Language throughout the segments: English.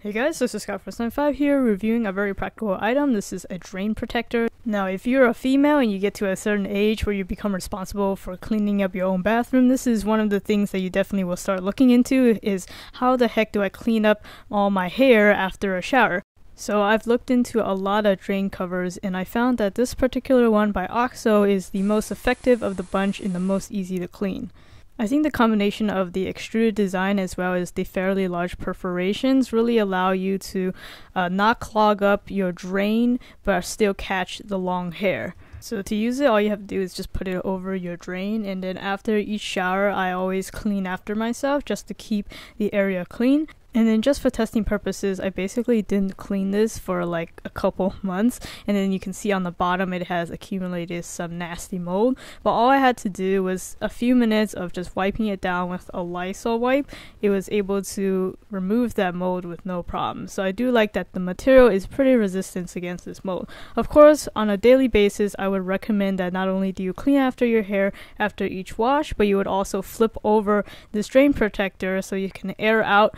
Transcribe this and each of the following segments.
Hey guys, this is Scout495 here, reviewing a very practical item. This is a drain protector. Now, if you're a female and you get to a certain age where you become responsible for cleaning up your own bathroom, this is one of the things that you definitely will start looking into, is how the heck do I clean up all my hair after a shower? So I've looked into a lot of drain covers and I found that this particular one by OXO is the most effective of the bunch and the most easy to clean. I think the combination of the extruded design as well as the fairly large perforations really allow you to not clog up your drain but still catch the long hair. So to use it, all you have to do is just put it over your drain, and then after each shower I always clean after myself just to keep the area clean. And then just for testing purposes, I basically didn't clean this for like a couple months, and then you can see on the bottom it has accumulated some nasty mold. But all I had to do was a few minutes of just wiping it down with a Lysol wipe. It was able to remove that mold with no problem. So I do like that the material is pretty resistant against this mold. Of course, on a daily basis, I would recommend that not only do you clean after your hair after each wash, but you would also flip over this drain protector so you can air out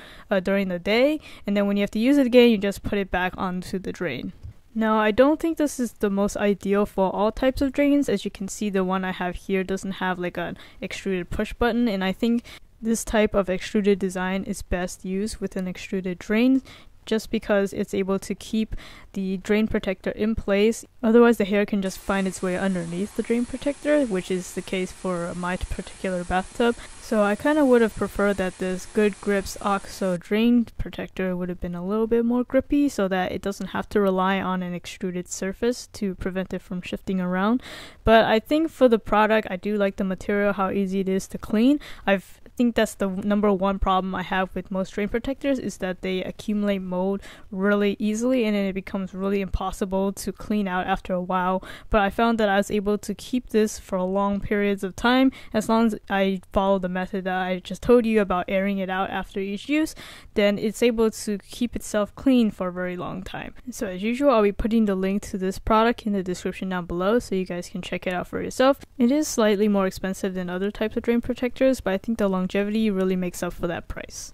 during the day, and then when you have to use it again, you just put it back onto the drain. Now, I don't think this is the most ideal for all types of drains. As you can see, the one I have here doesn't have like an extruded push button, and I think this type of extruded design is best used with an extruded drain, just because it's able to keep the drain protector in place. Otherwise the hair can just find its way underneath the drain protector, which is the case for my particular bathtub. So I kind of would have preferred that this Good Grips OXO drain protector would have been a little bit more grippy so that it doesn't have to rely on an extruded surface to prevent it from shifting around. But I think for the product, I do like the material, how easy it is to clean. I think that's the number one problem I have with most drain protectors, is that they accumulate mold really easily and then it becomes really impossible to clean out after a while. But I found that I was able to keep this for long periods of time as long as I follow the method that I just told you about, airing it out after each use. Then it's able to keep itself clean for a very long time. So as usual, I'll be putting the link to this product in the description down below so you guys can check it out for yourself. It is slightly more expensive than other types of drain protectors, but I think the longevity really makes up for that price.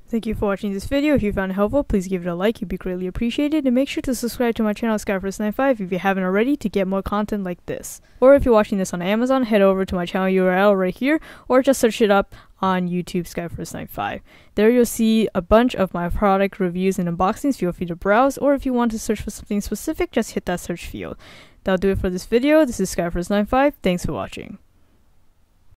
Thank you for watching this video. If you found it helpful, please give it a like, it'd be greatly appreciated, and make sure to subscribe to my channel Scout495 if you haven't already to get more content like this. Or if you're watching this on Amazon, head over to my channel URL right here, or just search it up on YouTube, Scout495. There you'll see a bunch of my product reviews and unboxings. Feel free to browse, or if you want to search for something specific, just hit that search field. That'll do it for this video. This is Scout495. Thanks for watching.